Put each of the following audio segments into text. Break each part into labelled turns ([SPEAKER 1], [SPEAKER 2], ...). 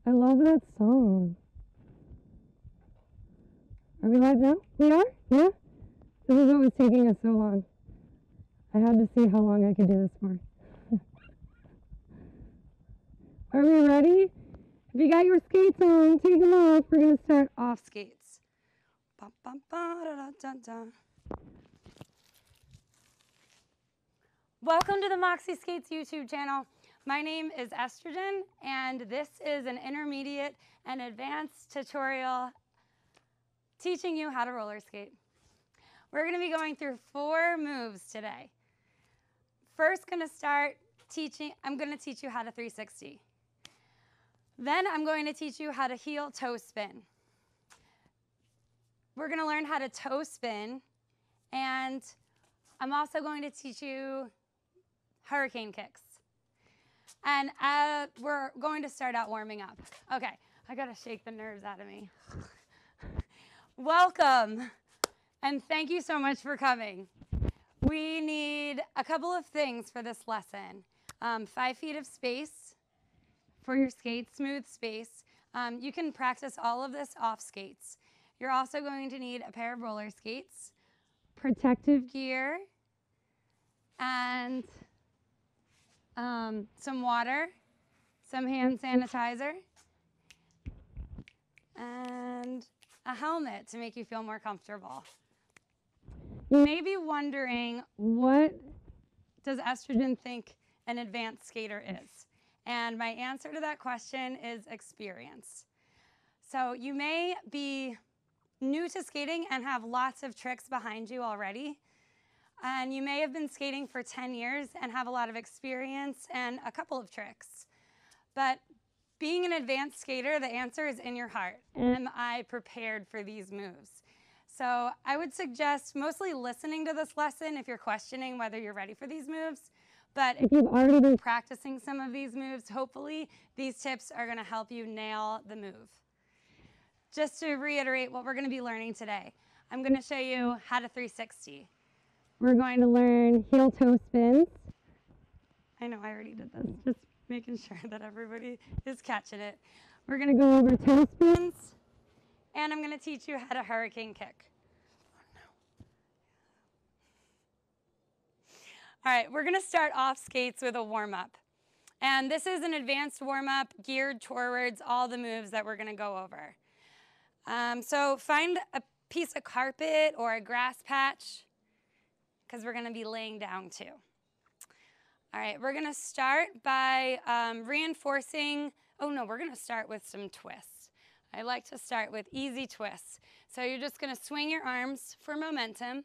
[SPEAKER 1] I love that song. Are we live now? We are? Yeah? This is what was taking us so long. I had to see how long I could do this for. Are we ready? If you got your skates on, take them off. We're going to start off skates. Ba, ba, ba, da, da, da, da. Welcome to the Moxie Skates YouTube channel. My name is Estrogen, and this is an intermediate and advanced tutorial teaching you how to roller skate. We're going to be going through 4 moves today. First, I'm going to teach you how to 360. Then I'm going to teach you how to heel toe spin. We're going to learn how to toe spin, and I'm also going to teach you hurricane kicks. And we're going to start out warming up. Okay, I gotta shake the nerves out of me. Welcome, and thank you so much for coming. We need a couple of things for this lesson. 5 feet of space for your skates, smooth space. You can practice all of this off skates. You're also going to need a pair of roller skates, protective gear, and some water, some hand sanitizer, and a helmet to make you feel more comfortable. You may be wondering, what does Estrogen think an advanced skater is? And my answer to that question is experience. So you may be new to skating and have lots of tricks behind you already. And you may have been skating for 10 years and have a lot of experience and a couple of tricks. But being an advanced skater, the answer is in your heart. Am I prepared for these moves? So I would suggest mostly listening to this lesson if you're questioning whether you're ready for these moves. But if you've already been practicing some of these moves, hopefully these tips are going to help you nail the move. Just to reiterate what we're going to be learning today, I'm going to show you how to 360. We're going to learn heel toe spins. I know I already did this, just making sure that everybody is catching it. We're going to go over toe spins, and I'm going to teach you how to hurricane kick. All right, we're going to start off skates with a warm-up. And this is an advanced warm-up geared towards all the moves that we're going to go over. So find a piece of carpet or a grass patch, because we're going to be laying down too. All right, we're going to start by reinforcing. Oh no, we're going to start with some twists. I like to start with easy twists. So you're just going to swing your arms for momentum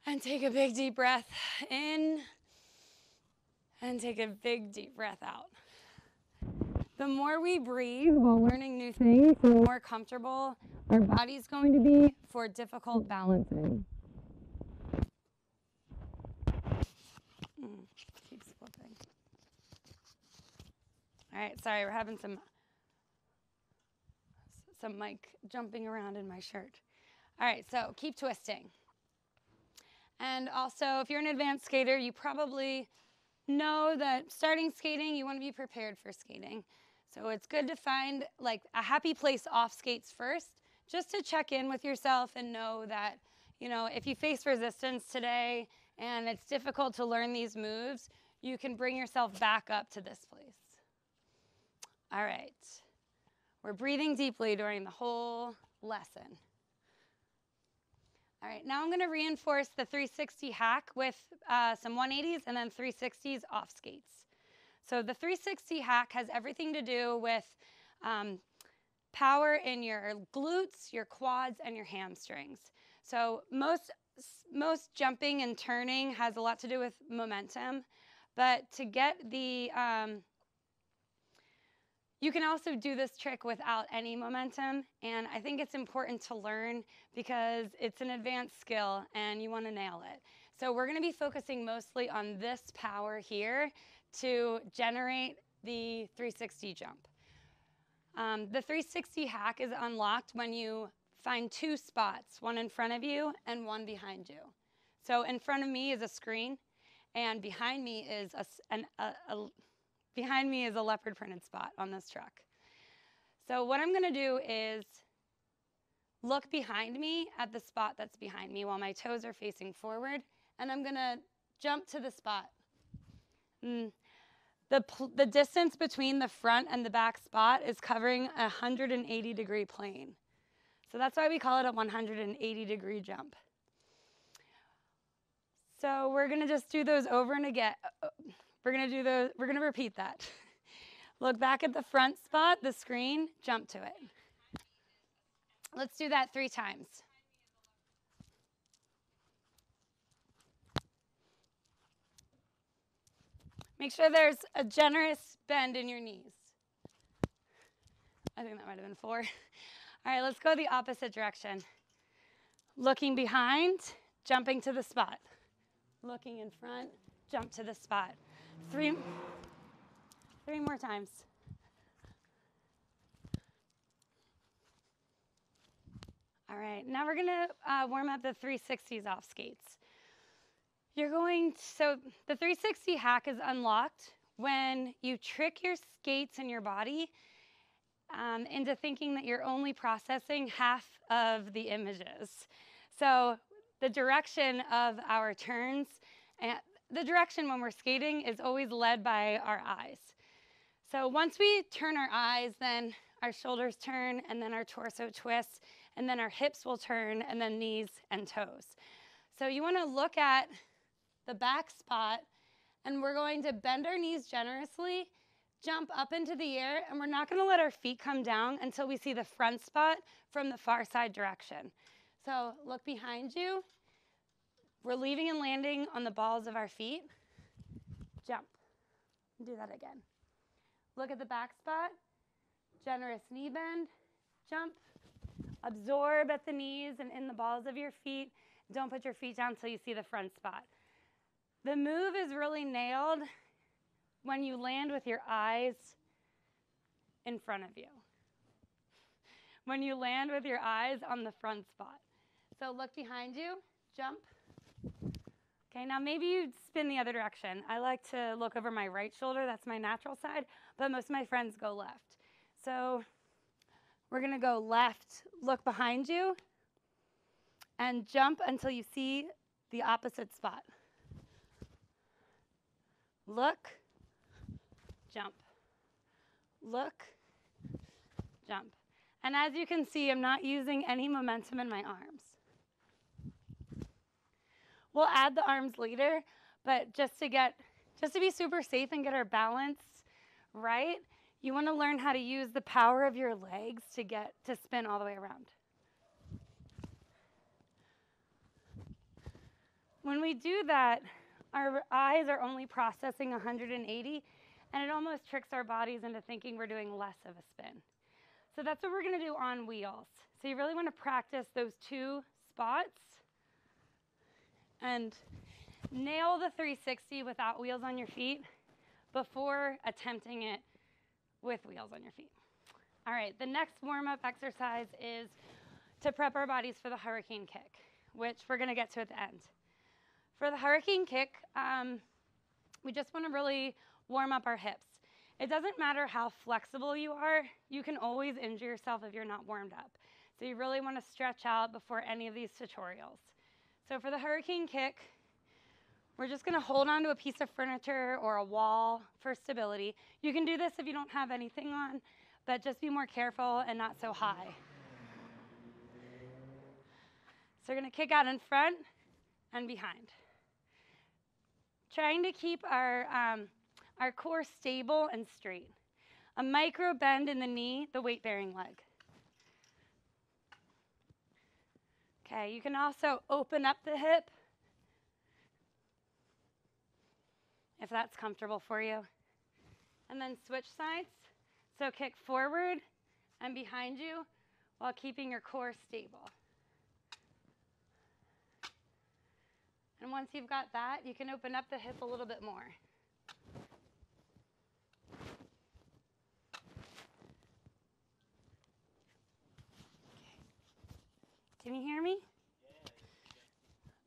[SPEAKER 1] and take a big deep breath in and take a big deep breath out. The more we breathe while learning new things, the more comfortable our body's going to be for difficult balancing. Keep slipping. All right, sorry, we're having some mic jumping around in my shirt. All right, so keep twisting. And also, if you're an advanced skater, you probably know that starting skating, you want to be prepared for skating. So it's good to find like a happy place off skates first, just to check in with yourself and know that, you know, if you face resistance today and it's difficult to learn these moves, you can bring yourself back up to this place. All right. We're breathing deeply during the whole lesson. All right, now I'm going to reinforce the 360 hack with some 180s and then 360s off skates. So the 360 hack has everything to do with power in your glutes, your quads, and your hamstrings. So most jumping and turning has a lot to do with momentum, but to get the you can also do this trick without any momentum, and I think it's important to learn because it's an advanced skill and you want to nail it. So we're going to be focusing mostly on this power here to generate the 360 jump. The 360 hack is unlocked when you find 2 spots, one in front of you and one behind you. So in front of me is a screen, and behind me is behind me is a leopard printed spot on this truck. So what I'm gonna do is look behind me at the spot that's behind me while my toes are facing forward, and I'm gonna jump to the spot. The distance between the front and the back spot is covering a 180-degree plane. So that's why we call it a 180-degree jump. So we're gonna just do those over and again. We're gonna repeat that. Look back at the front spot, the screen, jump to it. Let's do that 3 times. Make sure there's a generous bend in your knees. I think that might have been 4. All right, let's go the opposite direction. Looking behind, jumping to the spot. Looking in front, jump to the spot. 3 more times. All right, now we're gonna warm up the 360s off skates. So the 360 hack is unlocked when you trick your skates and your body into thinking that you're only processing half of the images. So the direction of our turns, and the direction when we're skating is always led by our eyes. So once we turn our eyes, then our shoulders turn, and then our torso twists, and then our hips will turn, and then knees and toes. So you want to look at the back spot, and we're going to bend our knees generously, jump up into the air, and we're not going to let our feet come down until we see the front spot from the far side direction. So look behind you. We're leaving and landing on the balls of our feet. Jump. Do that again. Look at the back spot. Generous knee bend. Jump. Absorb at the knees and in the balls of your feet. Don't put your feet down until you see the front spot. The move is really nailed when you land with your eyes in front of you. When you land with your eyes on the front spot. So look behind you, jump. Okay, now maybe you spin the other direction. I like to look over my right shoulder, that's my natural side, but most of my friends go left. So we're gonna go left, look behind you, and jump until you see the opposite spot. Look, jump. Look, jump. And as you can see, I'm not using any momentum in my arms. We'll add the arms later, but just to be super safe and get our balance right, you want to learn how to use the power of your legs to spin all the way around. When we do that, our eyes are only processing 180, and it almost tricks our bodies into thinking we're doing less of a spin. So that's what we're going to do on wheels. So you really want to practice those 2 spots and nail the 360 without wheels on your feet before attempting it with wheels on your feet. All right, the next warm-up exercise is to prep our bodies for the hurricane kick, which we're going to get to at the end. For the hurricane kick, we just want to really warm up our hips. It doesn't matter how flexible you are, you can always injure yourself if you're not warmed up. So you really want to stretch out before any of these tutorials. So for the hurricane kick, we're just going to hold on to a piece of furniture or a wall for stability. You can do this if you don't have anything on, but just be more careful and not so high. So we're going to kick out in front and behind. Trying to keep our core stable and straight. A micro bend in the knee, the weight-bearing leg. Okay, you can also open up the hip if that's comfortable for you. And then switch sides. So kick forward and behind you while keeping your core stable. And once you've got that, you can open up the hip a little bit more. Can you hear me?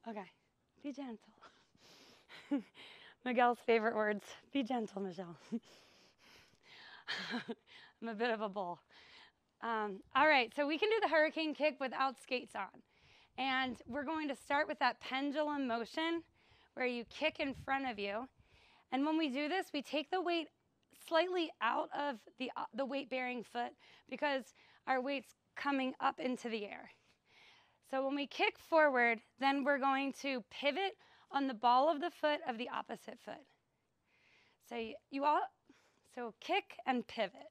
[SPEAKER 1] Okay, be gentle. Miguel's favorite words, be gentle, Michelle. I'm a bit of a bull. All right, so we can do the hurricane kick without skates on. And we're going to start with that pendulum motion where you kick in front of you. And when we do this, we take the weight slightly out of the weight-bearing foot because our weight's coming up into the air. So when we kick forward, then we're going to pivot on the ball of the foot of the opposite foot. So kick and pivot.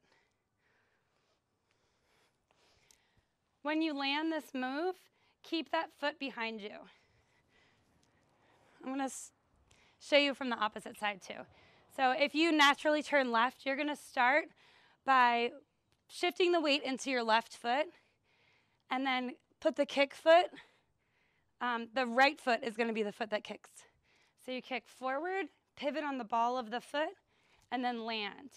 [SPEAKER 1] When you land this move, keep that foot behind you. I'm going to show you from the opposite side too. So if you naturally turn left, you're going to start by shifting the weight into your left foot and then put the kick foot. The right foot is going to be the foot that kicks. So you kick forward, pivot on the ball of the foot, and then land.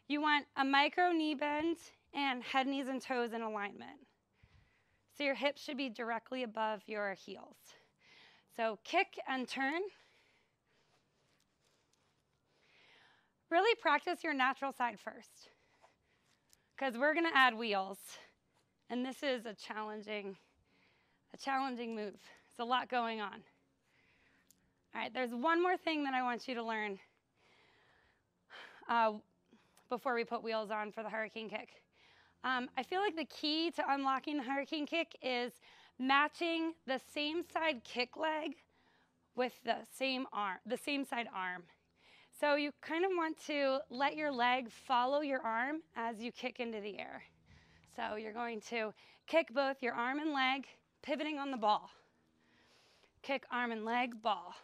[SPEAKER 1] You want a micro knee bend and head, knees, and toes in alignment. So your hips should be directly above your heels. So kick and turn. Really practice your natural side first, because we're going to add wheels, and this is a challenging move. There's a lot going on. All right, there's one more thing that I want you to learn before we put wheels on for the hurricane kick. I feel like the key to unlocking the hurricane kick is matching the same side kick leg with the same side arm. So you kind of want to let your leg follow your arm as you kick into the air. So you're going to kick both your arm and leg, pivoting on the ball. Kick, arm and leg, ball.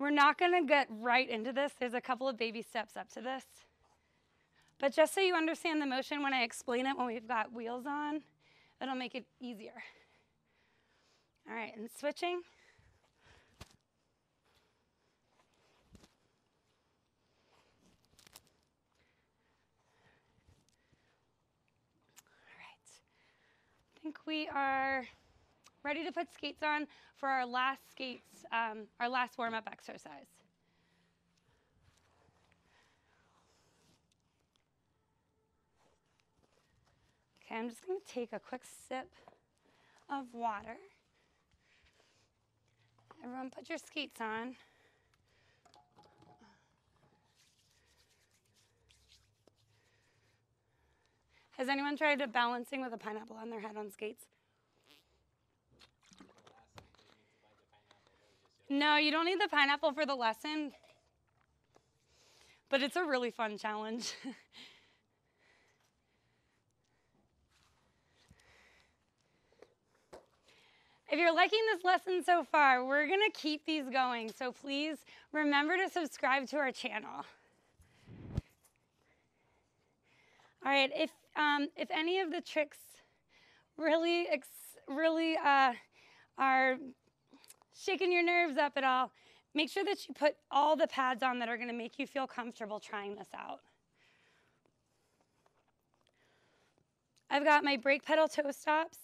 [SPEAKER 1] We're not going to get right into this. There's a couple of baby steps up to this. But just so you understand the motion when I explain it when we've got wheels on, it'll make it easier. All right, and switching. All right. I think we are ready to put skates on for our last warm-up exercise. Okay, I'm just going to take a quick sip of water. Everyone put your skates on. Has anyone tried balancing with a pineapple on their head on skates? No, you don't need the pineapple for the lesson, but it's a really fun challenge. If you're liking this lesson so far, we're going to keep these going, so please remember to subscribe to our channel. All right, if any of the tricks really are shaking your nerves up at all, make sure that you put all the pads on that are going to make you feel comfortable trying this out. I've got my brake pedal toe stops.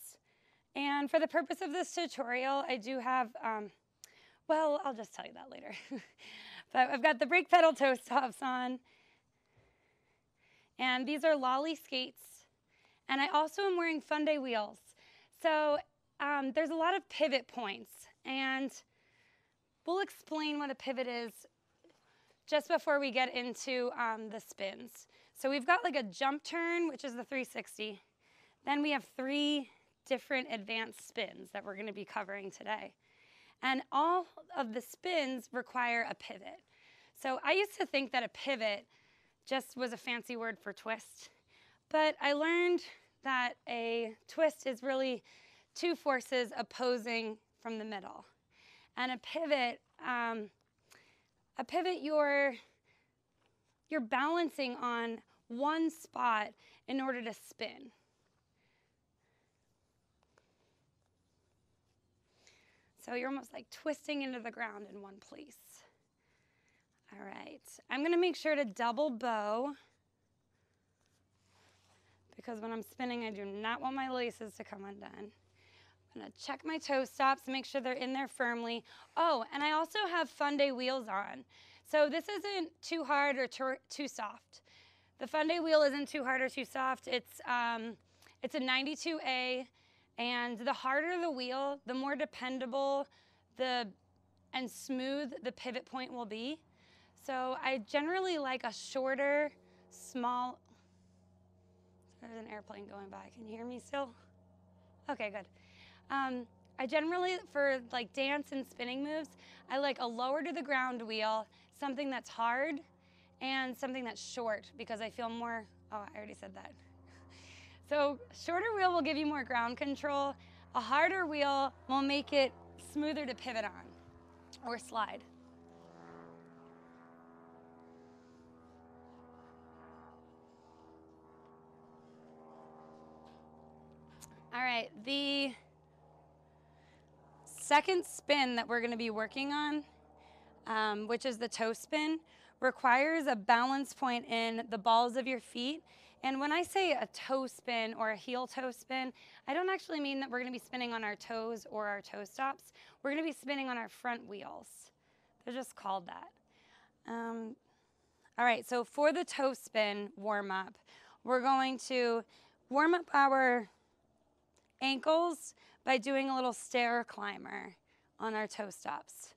[SPEAKER 1] And for the purpose of this tutorial, I do have, well, I'll just tell you that later. But I've got the brake pedal toe stops on. And these are lolly skates. And I also am wearing Fun Day wheels. So there's a lot of pivot points. And we'll explain what a pivot is just before we get into the spins. So we've got like a jump turn, which is the 360. Then we have 3 different advanced spins that we're going to be covering today. And all of the spins require a pivot. So I used to think that a pivot just was a fancy word for twist. But I learned that a twist is really 2 forces opposing from the middle. And a pivot you're balancing on one spot in order to spin. So you're almost like twisting into the ground in one place. All right, I'm going to make sure to double bow because when I'm spinning, I do not want my laces to come undone. I'm gonna check my toe stops, make sure they're in there firmly. Oh, and I also have Fun Day wheels on. So this isn't too hard or too soft. The Fun Day wheel isn't too hard or too soft. It's a 92A, and the harder the wheel, the more dependable and smooth the pivot point will be. So I generally like a shorter, small, there's an airplane going by. Can you hear me still? Okay, good. I generally, for like dance and spinning moves, I like a lower to the ground wheel, something that's hard, and something that's short because I feel more, oh, I already said that. So shorter wheel will give you more ground control. A harder wheel will make it smoother to pivot on or slide. All right, the second spin that we're going to be working on, which is the toe spin, requires a balance point in the balls of your feet. And when I say a toe spin or a heel toe spin, I don't actually mean that we're going to be spinning on our toes or our toe stops. We're going to be spinning on our front wheels. They're just called that. All right, so for the toe spin warm up, we're going to warm up our ankles by doing a little stair climber on our toe stops.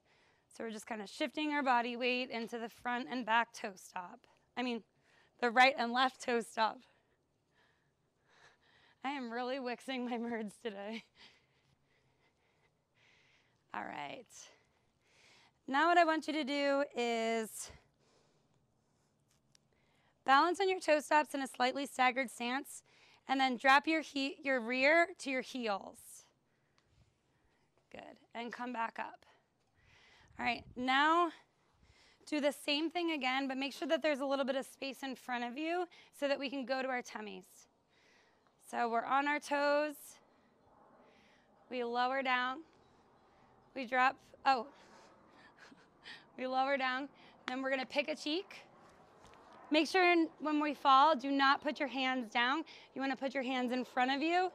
[SPEAKER 1] So we're just kind of shifting our body weight into the front and back toe stop. The right and left toe stop. I am really wixing my words today. All right. Now what I want you to do is balance on your toe stops in a slightly staggered stance, and then drop your rear to your heels. Good, and come back up. All right, now do the same thing again, but make sure that there's a little bit of space in front of you so that we can go to our tummies. So we're on our toes. We lower down. We drop, we lower down. Then we're gonna pick a cheek. Make sure when we fall, do not put your hands down. You wanna put your hands in front of you.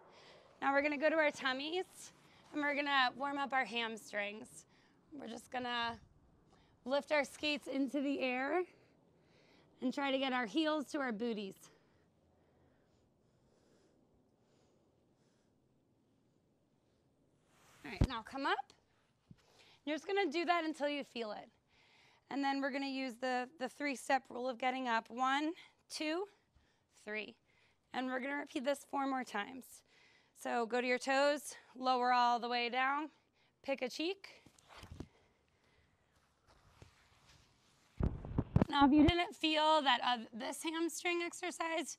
[SPEAKER 1] Now we're gonna go to our tummies, and we're gonna warm up our hamstrings. We're just gonna lift our skates into the air and try to get our heels to our booties. All right, now come up. You're just gonna do that until you feel it. And then we're gonna use the three-step rule of getting up. 1, 2, 3. And we're gonna repeat this 4 more times. So go to your toes, lower all the way down, pick a cheek. Now, if you didn't feel that this hamstring exercise,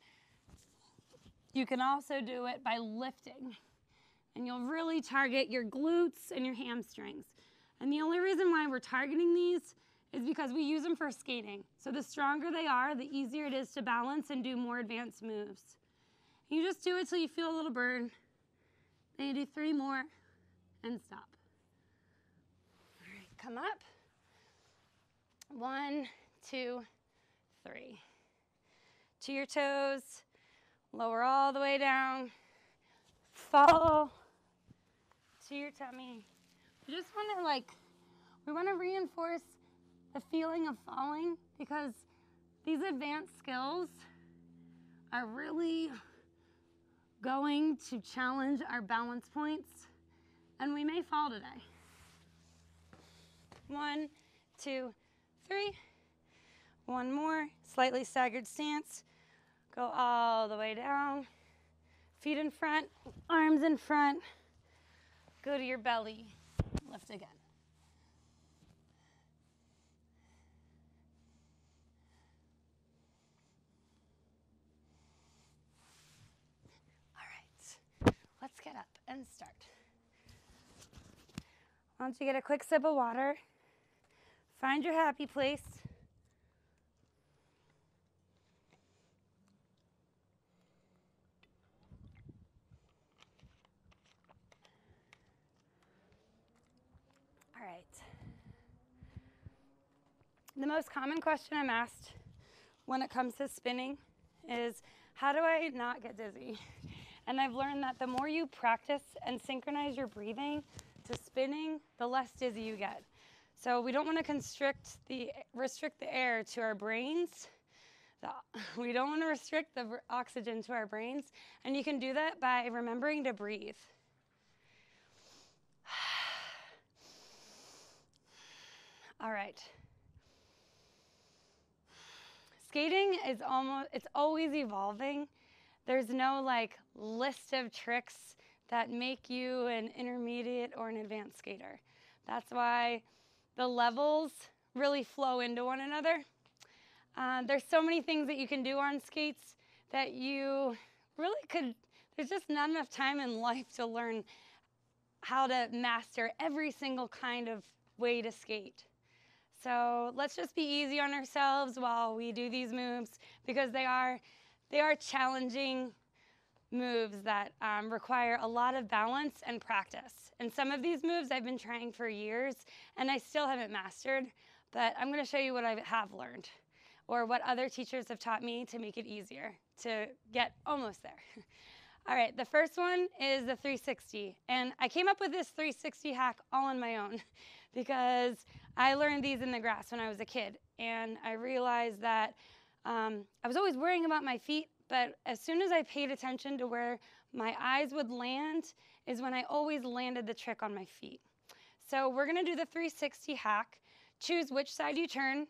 [SPEAKER 1] you can also do it by lifting. And you'll really target your glutes and your hamstrings. And the only reason why we're targeting these is because we use them for skating. So the stronger they are, the easier it is to balance and do more advanced moves. You just do it till you feel a little burn. Then you do 3 more and stop. All right, come up. 1, 2, 3. To your toes, lower all the way down, fall to your tummy. We just want to reinforce the feeling of falling, because these advanced skills are really going to challenge our balance points, and we may fall today. 1, 2, 3. 1 more, slightly staggered stance. Go all the way down. Feet in front, arms in front. Go to your belly, lift again. All right, let's get up and start. Why don't you get a quick sip of water? Find your happy place. All right. The most common question I'm asked when it comes to spinning is, how do I not get dizzy? And I've learned that the more you practice and synchronize your breathing to spinning, the less dizzy you get. So we don't want to restrict the air to our brains. We don't want to restrict the oxygen to our brains. And you can do that by remembering to breathe. All right. Skating is it's always evolving. There's no like list of tricks that make you an intermediate or an advanced skater. That's why the levels really flow into one another. There's so many things that you can do on skates that you really could, there's just not enough time in life to learn how to master every single kind of way to skate. So let's just be easy on ourselves while we do these moves, because they are challenging moves that require a lot of balance and practice. And some of these moves I've been trying for years and I still haven't mastered, but I'm going to show you what I have learned or what other teachers have taught me to make it easier to get almost there. All right, the first one is the 360. And I came up with this 360 hack all on my own because I learned these in the grass when I was a kid. And I realized that I was always worrying about my feet, but as soon as I paid attention to where my eyes would land is when I always landed the trick on my feet. So we're gonna do the 360 hack. Choose which side you turn.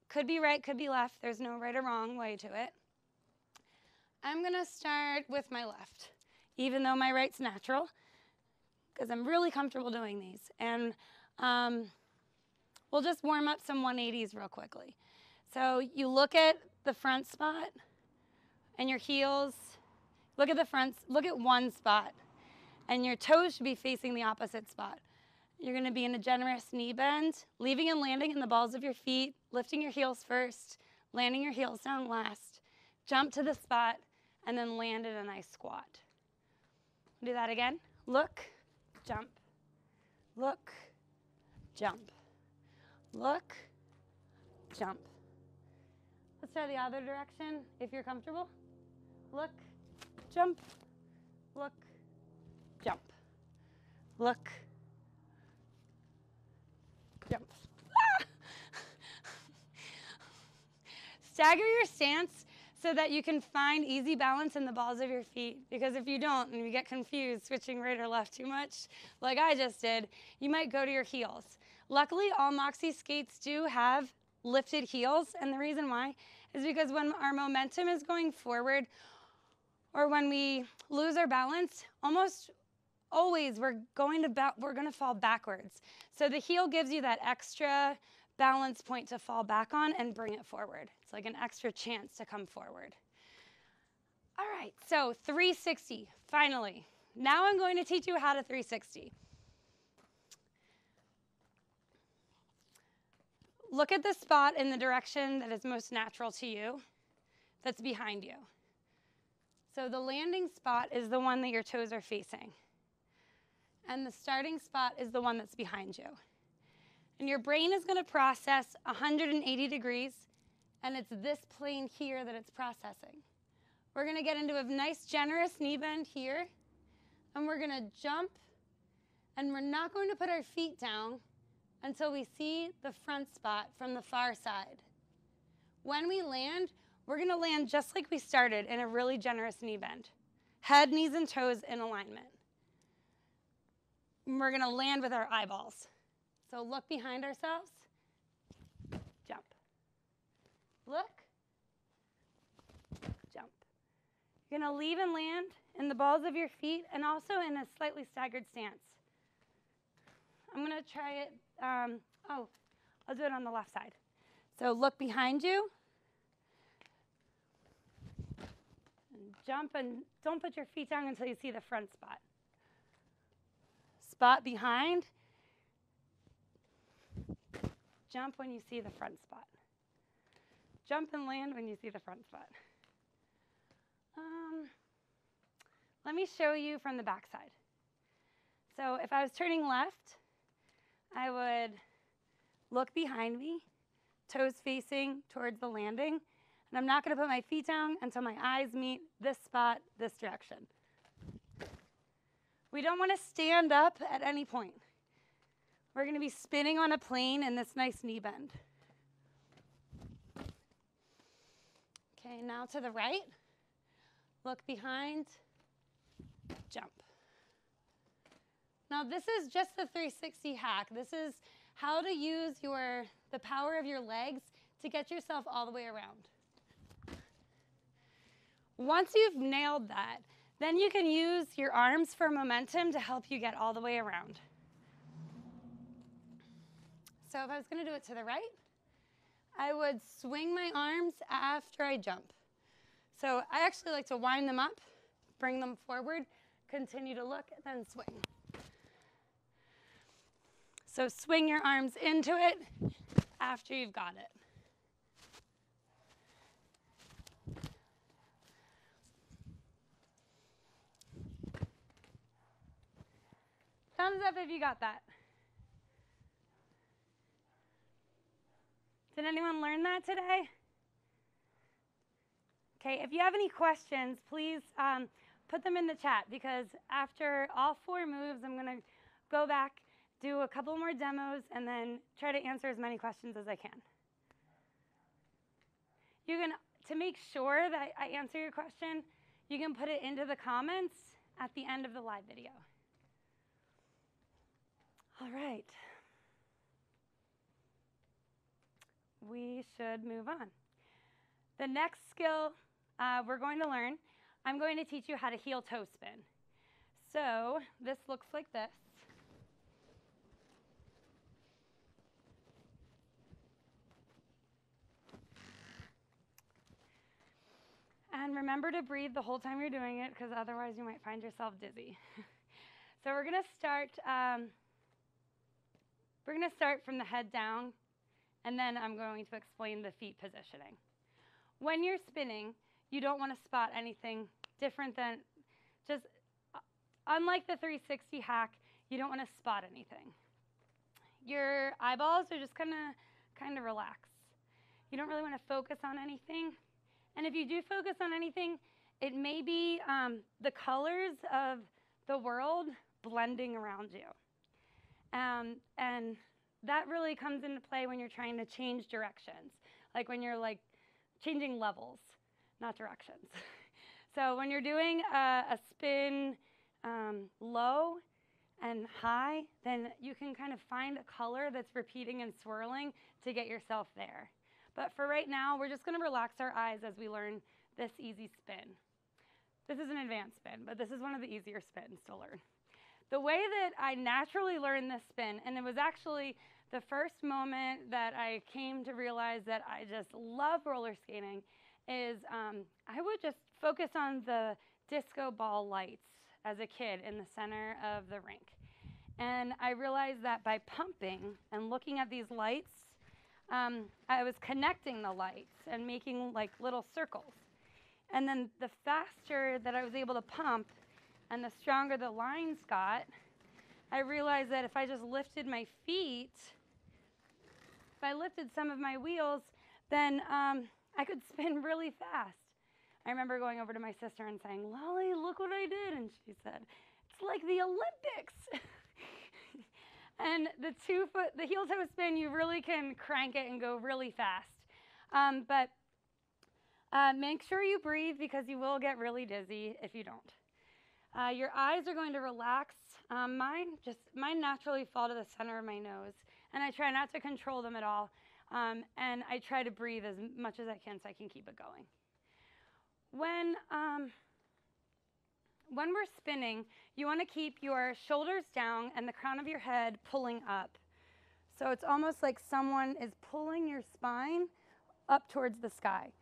[SPEAKER 1] Could be right, could be left. There's no right or wrong way to it. I'm gonna start with my left, even though my right's natural, because I'm really comfortable doing these. And we'll just warm up some 180s real quickly. So you look at the front spot and your heels, look at the front, look at one spot, and your toes should be facing the opposite spot. You're gonna be in a generous knee bend, leaving and landing in the balls of your feet, lifting your heels first, landing your heels down last, jump to the spot, and then land in a nice squat. Do that again. Look, jump, look, jump, look, jump. Let's try the other direction if you're comfortable. Look, jump, look, jump, look, jump. Ah! Stagger your stance so that you can find easy balance in the balls of your feet, because if you don't and you get confused switching right or left too much, like I just did, you might go to your heels. Luckily, all Moxie skates do have lifted heels, and the reason why is because when our momentum is going forward or when we lose our balance, almost always we're going to fall backwards. So the heel gives you that extra balance point to fall back on and bring it forward. It's like an extra chance to come forward. All right, so 360, finally. Now I'm going to teach you how to 360. Look at the spot in the direction that is most natural to you, that's behind you. So the landing spot is the one that your toes are facing. And the starting spot is the one that's behind you. And your brain is going to process 180 degrees, and it's this plane here that it's processing. We're going to get into a nice generous knee bend here, and we're going to jump, and we're not going to put our feet down until we see the front spot from the far side. When we land, we're going to land just like we started in a really generous knee bend. Head, knees, and toes in alignment. And we're going to land with our eyeballs. So look behind ourselves, jump. Look, jump. You're going to leave and land in the balls of your feet and also in a slightly staggered stance. I'm going to try it. I'll do it on the left side. So look behind you. And jump, and don't put your feet down until you see the front spot. Spot behind. Jump when you see the front spot. Jump and land when you see the front spot. Let me show you from the back side. So if I was turning left, I would look behind me, toes facing towards the landing, and I'm not going to put my feet down until my eyes meet this spot, this direction. We don't want to stand up at any point. We're going to be spinning on a plane in this nice knee bend. Okay, now to the right. Look behind, jump. Now this is just the 360 hack. This is how to use the power of your legs to get yourself all the way around. Once you've nailed that, then you can use your arms for momentum to help you get all the way around. So if I was going to do it to the right, I would swing my arms after I jump. So I actually like to wind them up, bring them forward, continue to look, and then swing. So swing your arms into it after you've got it. Thumbs up if you got that. Did anyone learn that today? Okay, if you have any questions, please put them in the chat, because after all 4 moves, I'm going to go back, do a couple more demos, and then try to answer as many questions as I can. You can, to make sure that I answer your question, you can put it into the comments at the end of the live video. All right. We should move on. The next skill we're going to learn, I'm going to teach you how to heel toe spin. So this looks like this. And remember to breathe the whole time you're doing it, because otherwise you might find yourself dizzy. So we're going to start from the head down, and then I'm going to explain the feet positioning. When you're spinning, you don't want to spot anything different than just, unlike the 360 hack, you don't want to spot anything. Your eyeballs are just kind of relax. You don't really want to focus on anything. And if you do focus on anything, it may be the colors of the world blending around you. And that really comes into play when you're trying to change directions, like when you're like changing levels, not directions. So when you're doing a spin low and high, then you can kind of find a color that's repeating and swirling to get yourself there. But for right now, we're just going to relax our eyes as we learn this easy spin. This is an advanced spin, but this is one of the easier spins to learn. The way that I naturally learned this spin, and it was actually the first moment that I came to realize that I just love roller skating, is I would just focus on the disco ball lights as a kid in the center of the rink. And I realized that by pumping and looking at these lights, I was connecting the lights and making like little circles. And then the faster that I was able to pump and the stronger the lines got, I realized that if I just lifted my feet, if I lifted some of my wheels, then I could spin really fast. I remember going over to my sister and saying, "Lolly, look what I did." And she said, "It's like the Olympics." And the heel toe spin, you really can crank it and go really fast. But make sure you breathe, because you will get really dizzy if you don't. Your eyes are going to relax. Mine naturally fall to the center of my nose, and I try not to control them at all. And I try to breathe as much as I can so I can keep it going. When we're spinning, you want to keep your shoulders down and the crown of your head pulling up. So it's almost like someone is pulling your spine up towards the sky.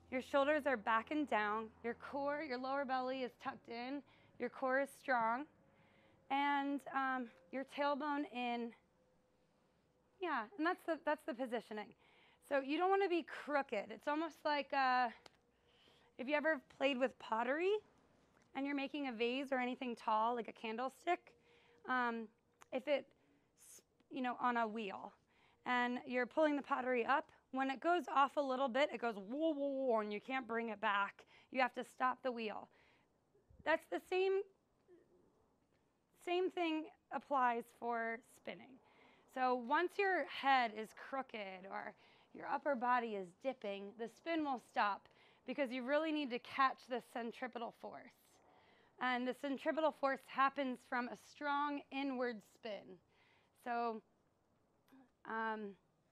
[SPEAKER 1] Your shoulders are back and down. Your core, your lower belly is tucked in. Your core is strong. And your tailbone in. Yeah, and that's the positioning. So you don't want to be crooked. It's almost like if you ever played with pottery and you're making a vase or anything tall, like a candlestick, if it's, on a wheel, and you're pulling the pottery up, when it goes off a little bit, it goes whoa, whoa, whoa, and you can't bring it back. You have to stop the wheel. That's the same thing applies for spinning. So once your head is crooked or your upper body is dipping, the spin will stop because you really need to catch the centripetal force. And the centripetal force happens from a strong inward spin. So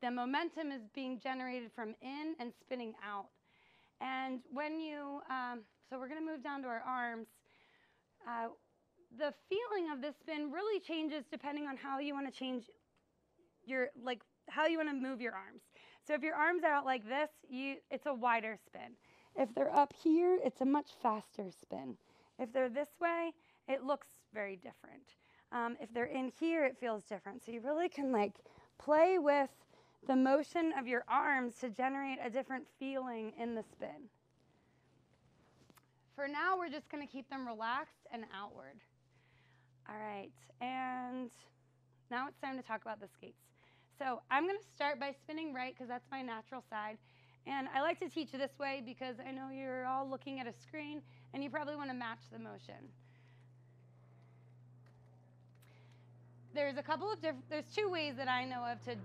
[SPEAKER 1] the momentum is being generated from in and spinning out. And when you, so we're going to move down to our arms. The feeling of this spin really changes depending on how you want to change your, like how you want to move your arms. So if your arms are out like this, it's a wider spin. If they're up here, it's a much faster spin. If they're this way, it looks very different. If they're in here, it feels different. So you really can like play with the motion of your arms to generate a different feeling in the spin. For now, we're just going to keep them relaxed and outward. All right, and now it's time to talk about the skates. So I'm going to start by spinning right because that's my natural side. And I like to teach this way because I know you're all looking at a screen and you probably want to match the motion. There's a couple of different, there's two ways that I know of to, it's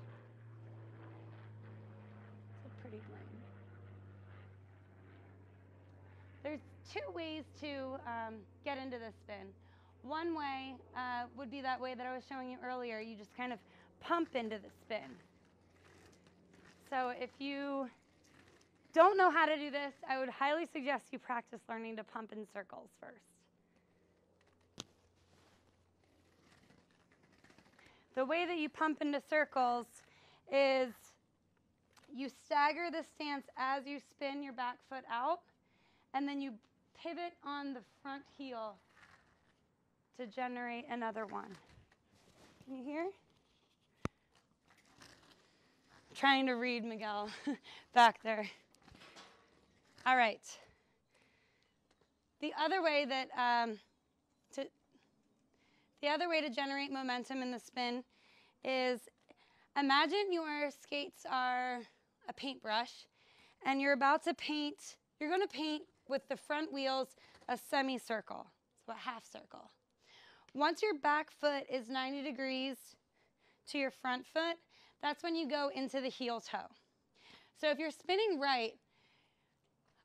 [SPEAKER 1] a pretty lane. There's two ways to get into this spin. One way would be that way that I was showing you earlier. You just kind of pump into the spin. So if you don't know how to do this, I would highly suggest you practice learning to pump in circles first. The way that you pump into circles is you stagger the stance as you spin your back foot out, and then you pivot on the front heel to generate another one. Can you hear? Trying to read Miguel back there. All right. The other way to generate momentum in the spin is imagine your skates are a paintbrush and you're about to paint, you're going to paint with the front wheels a semicircle, so a half circle. Once your back foot is 90 degrees to your front foot, that's when you go into the heel toe. So if you're spinning right,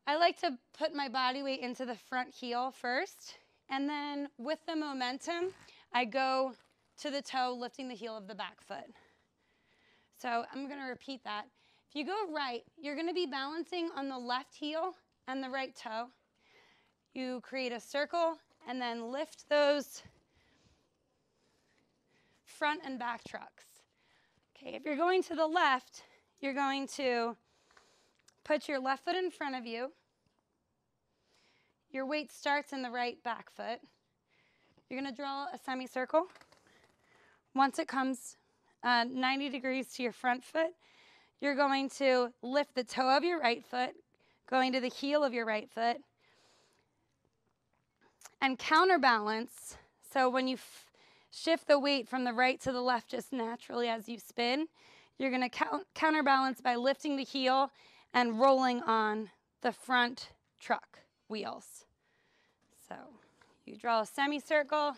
[SPEAKER 1] I like to put my body weight into the front heel first, and then with the momentum, I go to the toe, lifting the heel of the back foot. So I'm going to repeat that. If you go right, you're going to be balancing on the left heel and the right toe. You create a circle and then lift those front and back trucks. Okay, if you're going to the left, you're going to put your left foot in front of you. Your weight starts in the right back foot. You're going to draw a semicircle. Once it comes 90 degrees to your front foot, you're going to lift the toe of your right foot, going to the heel of your right foot, and counterbalance. So when you shift the weight from the right to the left just naturally as you spin, you're going to counterbalance by lifting the heel and rolling on the front truck wheels. So you draw a semicircle.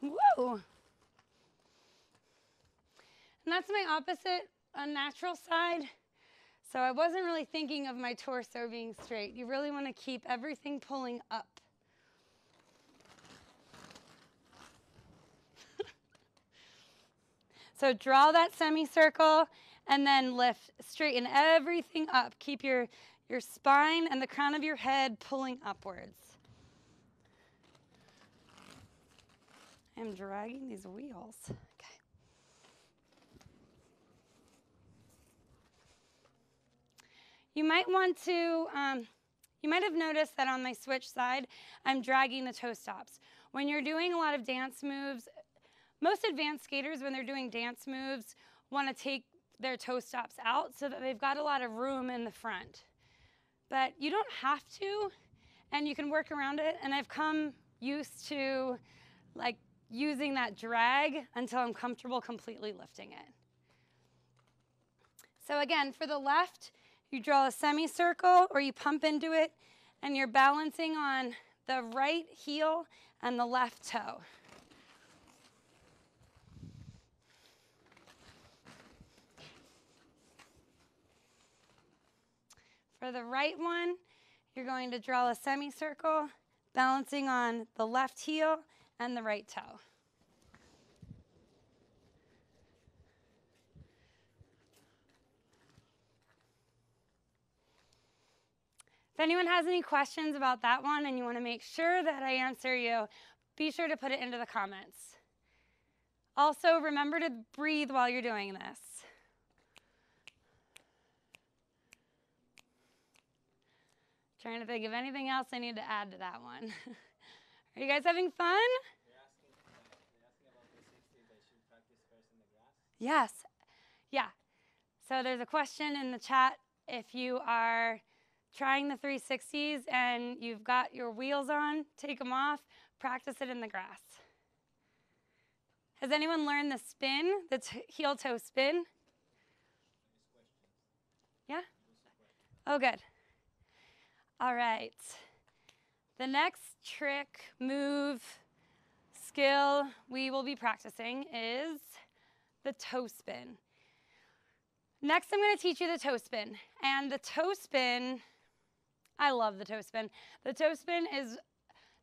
[SPEAKER 1] Woo! And that's my opposite, unnatural side. So I wasn't really thinking of my torso being straight. You really want to keep everything pulling up. So draw that semicircle and then lift, straighten everything up. Keep your spine and the crown of your head pulling upwards. I'm dragging these wheels. Okay. You might want to, you might have noticed that on my switch side, I'm dragging the toe stops. When you're doing a lot of dance moves, most advanced skaters, when they're doing dance moves, want to take their toe stops out so that they've got a lot of room in the front. But you don't have to, and you can work around it. And I've come used to like using that drag until I'm comfortable completely lifting it. So again, for the left, you draw a semicircle or you pump into it, and you're balancing on the right heel and the left toe. For the right one, you're going to draw a semicircle, balancing on the left heel and the right toe. If anyone has any questions about that one and you want to make sure that I answer you, be sure to put it into the comments. Also, remember to breathe while you're doing this. Trying to think of anything else I need to add to that one. Are you guys having fun?
[SPEAKER 2] They're asking about the 360 they should practice first in the grass.
[SPEAKER 1] Yes. Yeah. So there's a question in the chat. If you are trying the 360s and you've got your wheels on, take them off, practice it in the grass. Has anyone learned the spin, the heel-toe spin? Yeah? Oh, good. All right. The next trick, move, skill we will be practicing is the toe spin. Next, I'm going to teach you the toe spin. And the toe spin, I love the toe spin. The toe spin is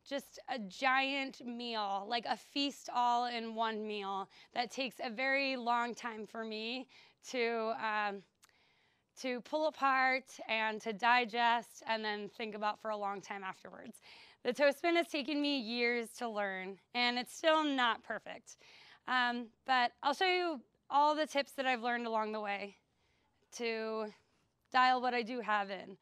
[SPEAKER 1] just a giant meal, like a feast all in one meal that takes a very long time for me to pull apart and to digest and then think about for a long time afterwards. The toe spin has taken me years to learn, and it's still not perfect. But I'll show you all the tips that I've learned along the way to dial what I do have in.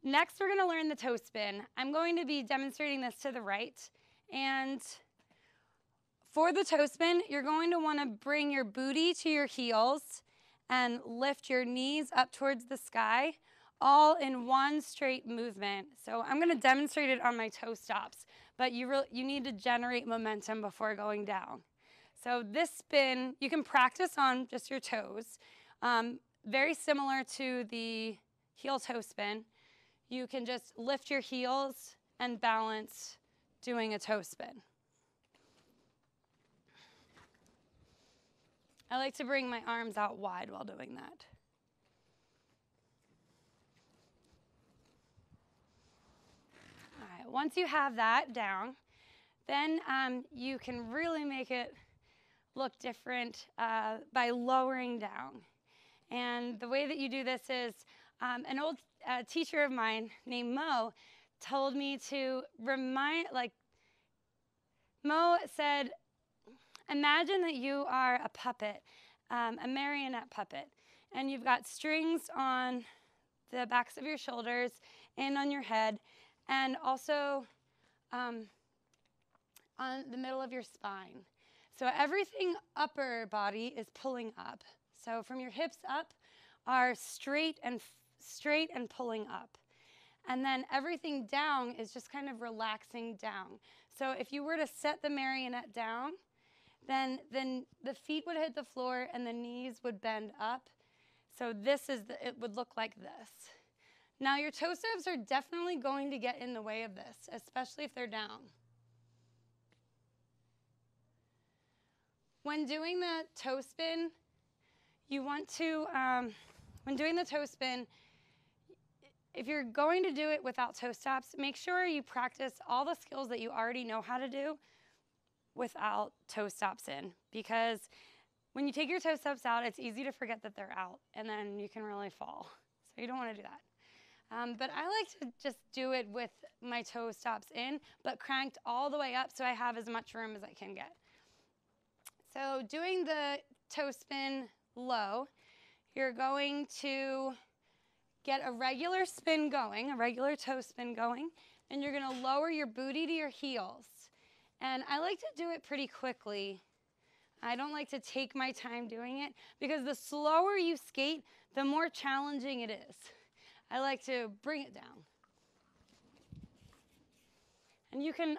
[SPEAKER 1] Next, we're going to learn the toe spin. I'm going to be demonstrating this to the right. And for the toe spin, you're going to want to bring your booty to your heels and lift your knees up towards the sky, all in one straight movement. So I'm going to demonstrate it on my toe stops, but you need to generate momentum before going down. So this spin, you can practice on just your toes. Very similar to the heel-toe spin. You can just lift your heels and balance doing a toe spin. I like to bring my arms out wide while doing that. All right, once you have that down, then you can really make it look different by lowering down. And the way that you do this is an old teacher of mine named Mo told me to Mo said, imagine that you are a puppet, a marionette puppet, and you've got strings on the backs of your shoulders and on your head, and also on the middle of your spine. So everything upper body is pulling up. So from your hips up are straight and pulling up. And then everything down is just kind of relaxing down. So if you were to set the marionette down, then the feet would hit the floor and the knees would bend up. So it would look like this. Now your toe steps are definitely going to get in the way of this, especially if they're down. When doing the toe spin, you want to, when doing the toe spin, if you're going to do it without toe stops, make sure you practice all the skills that you already know how to do without toe stops in. Because when you take your toe stops out, it's easy to forget that they're out, and then you can really fall. So you don't want to do that. But I like to just do it with my toe stops in, but cranked all the way up so I have as much room as I can get. So doing the toe spin low, you're going to get a regular spin going, a regular toe spin going, and you're going to lower your booty to your heels. And I like to do it pretty quickly. I don't like to take my time doing it because the slower you skate, the more challenging it is. I like to bring it down. And you can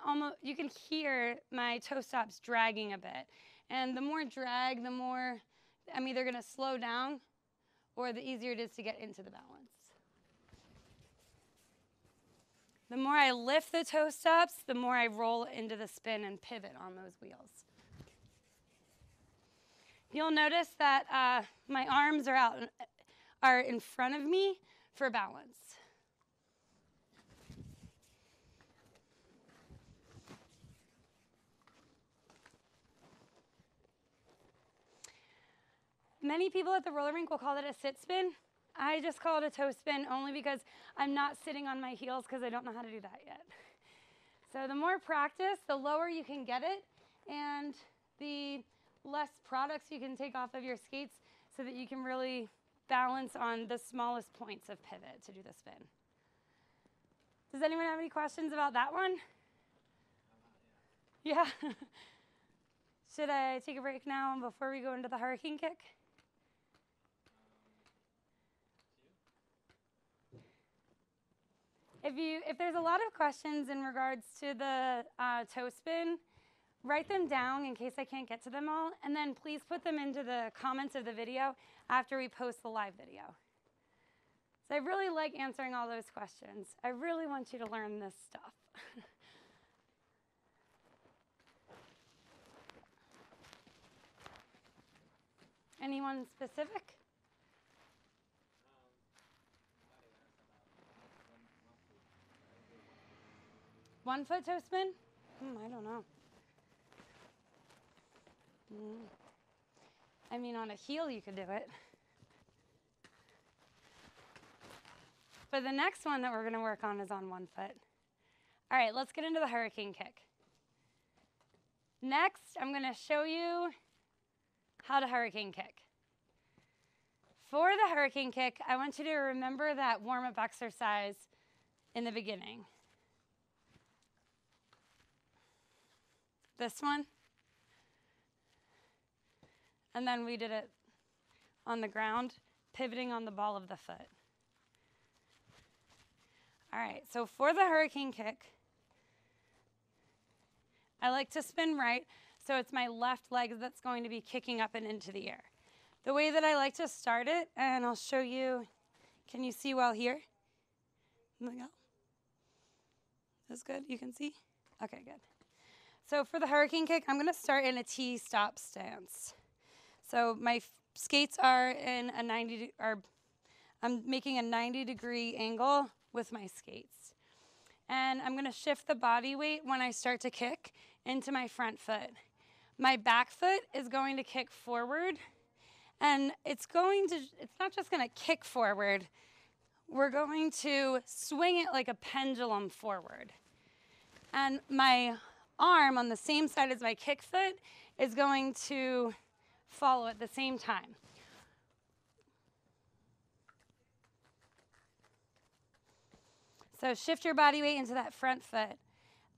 [SPEAKER 1] hear my toe stops dragging a bit. And the more drag, the more I'm either going to slow down or the easier it is to get into the balance. The more I lift the toe stops, the more I roll into the spin and pivot on those wheels. You'll notice that my arms are are in front of me for balance. Many people at the roller rink will call it a sit spin. I just call it a toe spin only because I'm not sitting on my heels because I don't know how to do that yet. So the more practice, the lower you can get it, and the less products you can take off of your skates so that you can really balance on the smallest points of pivot to do the spin. Does anyone have any questions about that one? Yeah. Should I take a break now before we go into the hurricane kick? If there's a lot of questions in regards to the toe spin, write them down in case I can't get to them all, and then please put them into the comments of the video after we post the live video. So I really like answering all those questions. I really want you to learn this stuff. Anyone specific? 1 foot toe spin? I don't know. I mean, on a heel you could do it. But the next one that we're going to work on is on 1 foot. All right, let's get into the hurricane kick. Next, I'm going to show you how to hurricane kick. For the hurricane kick, I want you to remember that warm-up exercise in the beginning. This one. And then we did it on the ground, pivoting on the ball of the foot. All right, so for the hurricane kick, I like to spin right, so it's my left leg that's going to be kicking up and into the air. The way that I like to start it, and I'll show you, can you see well here? Let me go. That's good, you can see? Okay, good. So for the hurricane kick, I'm gonna start in a T-stop stance. So my skates are in a I'm making a 90-degree angle with my skates. And I'm gonna shift the body weight when I start to kick into my front foot. My back foot is going to kick forward, and it's not just gonna kick forward, we're going to swing it like a pendulum forward. And my arm on the same side as my kick foot is going to follow at the same time. So shift your body weight into that front foot.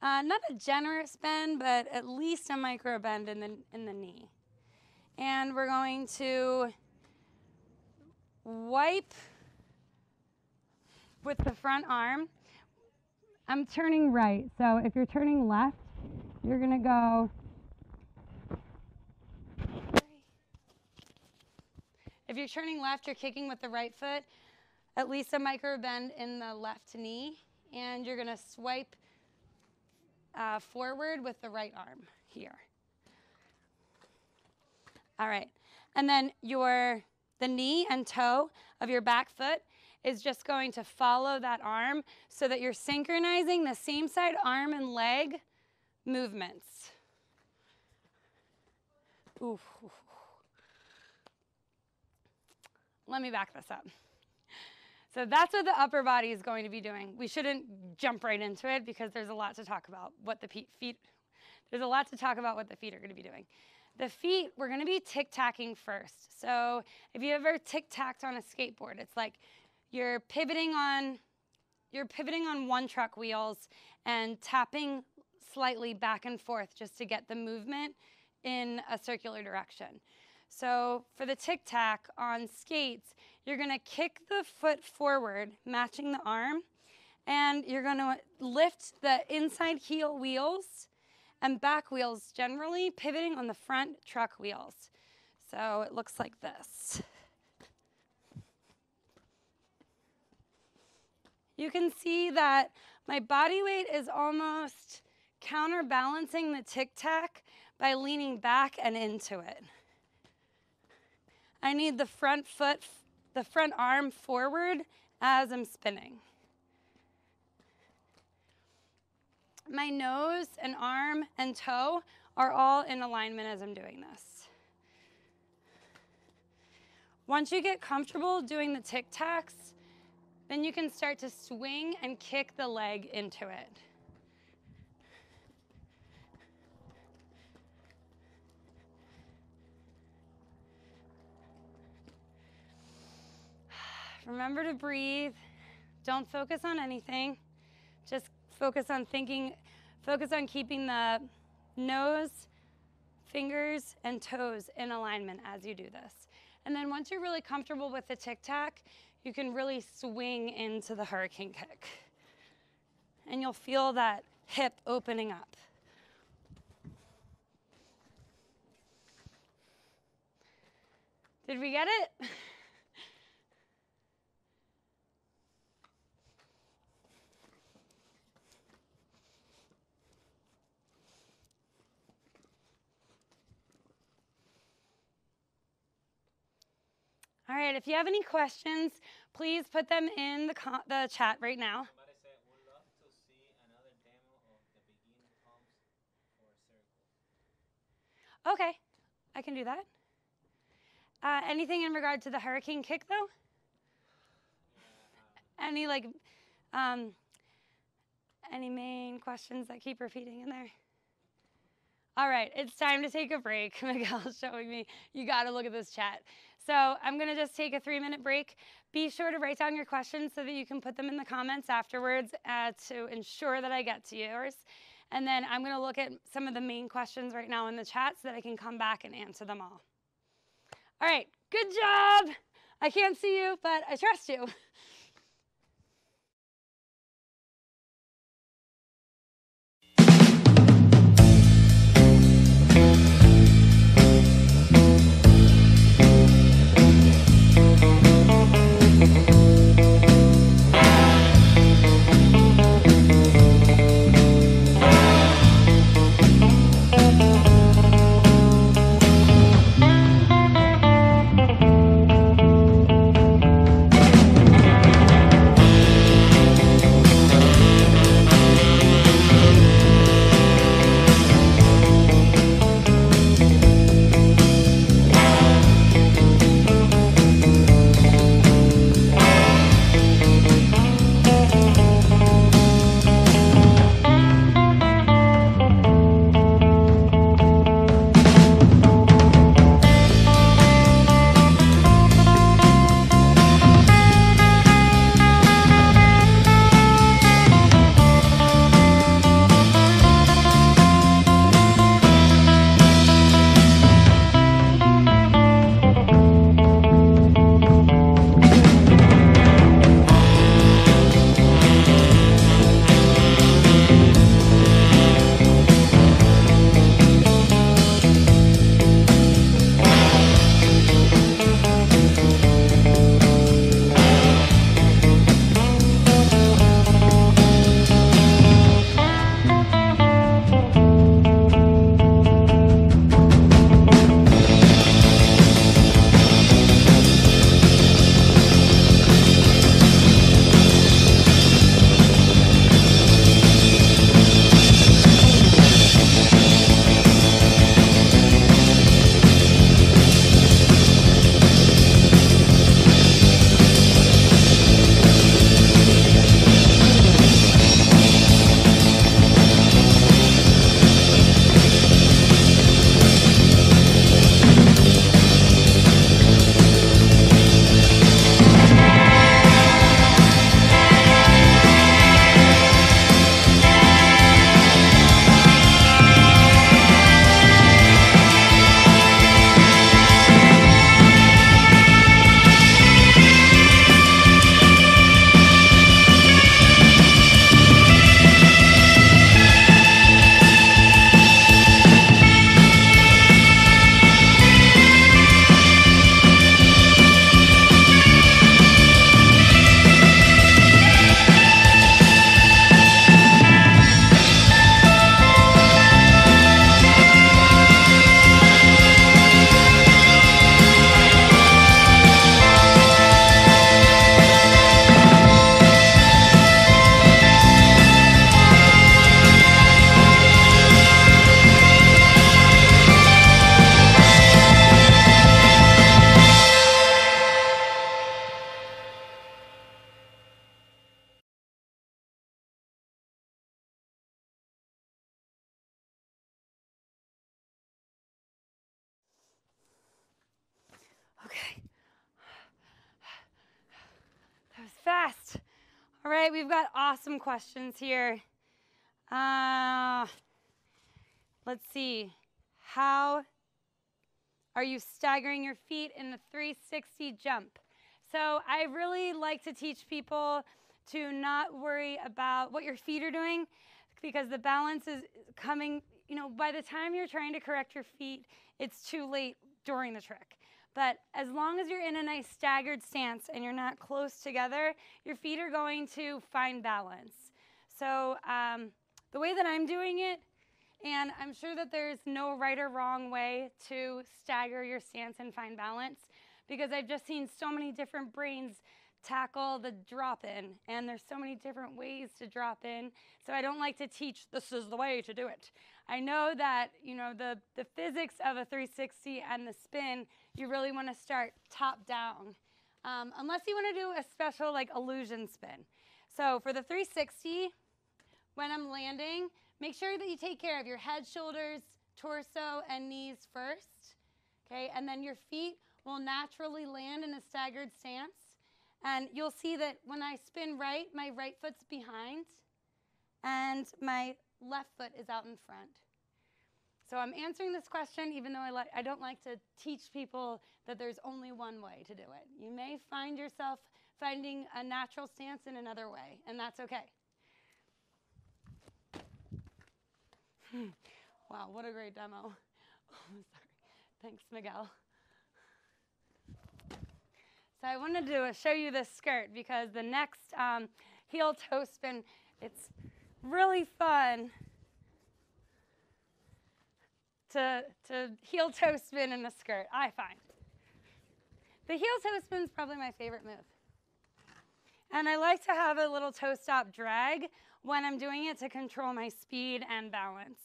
[SPEAKER 1] Not a generous bend, but at least a micro bend in the knee. And we're going to wipe with the front arm. I'm turning right, so if you're turning left, you're gonna go. If you're turning left, you're kicking with the right foot, at least a micro bend in the left knee, and you're gonna swipe forward with the right arm here. All right, and then the knee and toe of your back foot is just going to follow that arm so that you're synchronizing the same side arm and leg movements. Ooh. Let me back this up. So that's what the upper body is going to be doing. We shouldn't jump right into it because there's a lot to talk about what the feet are going to be doing. The feet, we're going to be tic-tacking first. So if you ever tic-tacked on a skateboard, it's like you're pivoting on one truck wheels and tapping slightly back and forth just to get the movement in a circular direction. So for the tic-tac on skates, you're going to kick the foot forward, matching the arm, and you're going to lift the inside heel wheels and back wheels generally, pivoting on the front truck wheels. So it looks like this. You can see that my body weight is almost counterbalancing the tic-tac by leaning back and into it. I need the front foot the front arm forward as I'm spinning. My nose and arm and toe are all in alignment as I'm doing this. Once you get comfortable doing the tic-tacs, then you can start to swing and kick the leg into it. Remember to breathe. Don't focus on anything. Just focus on thinking, focus on keeping the nose, fingers, and toes in alignment as you do this. And then once you're really comfortable with the tic-tac, you can really swing into the hurricane kick. And you'll feel that hip opening up. Did we get it? All right, if you have any questions, please put them in the chat right now.
[SPEAKER 2] Somebody said, would love to see another demo of the begin pumps for circle.
[SPEAKER 1] Okay, I can do that. Anything in regard to the hurricane kick, though? Any any main questions that keep repeating in there? All right, it's time to take a break. Miguel's showing me, you gotta look at this chat. So I'm gonna just take a 3-minute break. Be sure to write down your questions so that you can put them in the comments afterwards to ensure that I get to yours. And then I'm gonna look at some of the main questions right now in the chat so that I can come back and answer them all. All right, good job. I can't see you, but I trust you. fast. All right, we've got awesome questions here. Let's see. How are you staggering your feet in the 360 jump? So I really like to teach people to not worry about what your feet are doing, because the balance is coming, by the time you're trying to correct your feet, it's too late during the trick. But as long as you're in a nice staggered stance and you're not close together, your feet are going to find balance. So the way that I'm doing it, and I'm sure that there's no right or wrong way to stagger your stance and find balance, because I've just seen so many different brains tackle the drop-in, and there's so many different ways to drop in. So I don't like to teach, this is the way to do it. I know that, the physics of a 360 and the spin, you really want to start top down, unless you want to do a special like illusion spin. So for the 360, when I'm landing, make sure that you take care of your head, shoulders, torso, and knees first, okay? And then your feet will naturally land in a staggered stance. And you'll see that when I spin right, my right foot's behind, and my left foot is out in front. So I'm answering this question even though I don't like to teach people that there's only one way to do it. You may find yourself finding a natural stance in another way, and that's okay. Wow, what a great demo. Oh, sorry. Thanks, Miguel. So I wanted to show you this skirt because the next heel toe spin, it's really fun to heel toe spin in a skirt, I find. The heel toe spin is probably my favorite move. And I like to have a little toe stop drag when I'm doing it to control my speed and balance.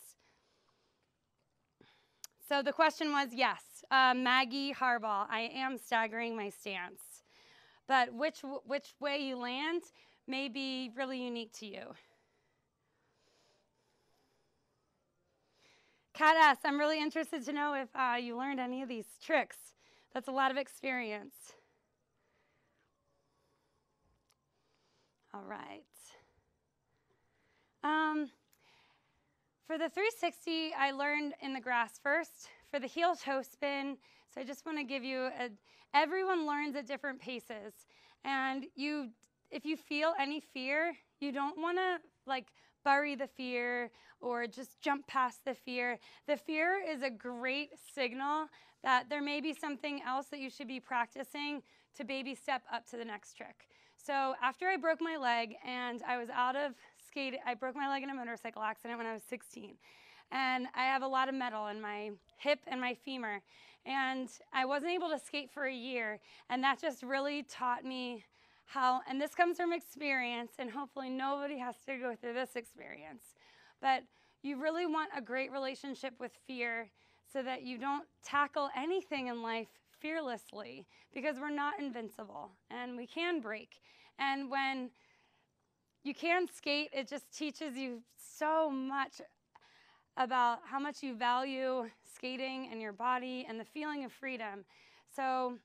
[SPEAKER 1] So the question was, yes, Maggie Harbaugh, I am staggering my stance. But which way you land may be really unique to you. Kat asks, I'm really interested to know if you learned any of these tricks. That's a lot of experience. All right. For the 360, I learned in the grass first. For the heel toe spin, so I just want to give you everyone learns at different paces. And if you feel any fear, you don't want to like bury the fear or just jump past the fear. The fear is a great signal that there may be something else that you should be practicing to baby step up to the next trick. So after I broke my leg and I was out of skating, I broke my leg in a motorcycle accident when I was 16. And I have a lot of metal in my hip and my femur. And I wasn't able to skate for a year. And that just really taught me how, and this comes from experience, and hopefully nobody has to go through this experience. But you really want a great relationship with fear so that you don't tackle anything in life fearlessly, because we're not invincible and we can break. And when you can skate, it just teaches you so much about how much you value skating and your body and the feeling of freedom. So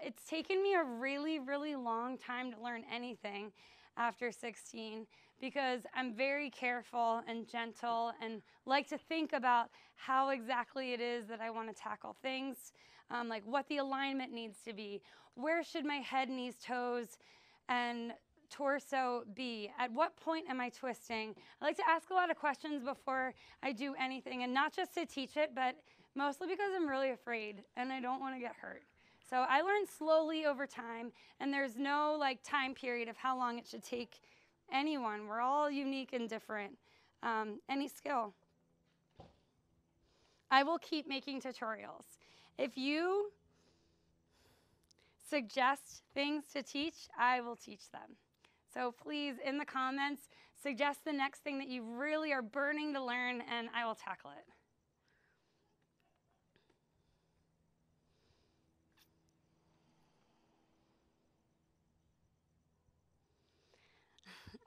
[SPEAKER 1] it's taken me a really, really long time to learn anything after 16, because I'm very careful and gentle and like to think about how exactly it is that I want to tackle things, like what the alignment needs to be. Where should my head, knees, toes, and torso be? At what point am I twisting? I like to ask a lot of questions before I do anything, and not just to teach it, but mostly because I'm really afraid and I don't want to get hurt. So I learn slowly over time, and there's no like time period of how long it should take anyone. We're all unique and different. Any skill. I will keep making tutorials. If you suggest things to teach, I will teach them. So please, in the comments, suggest the next thing that you really are burning to learn, and I will tackle it.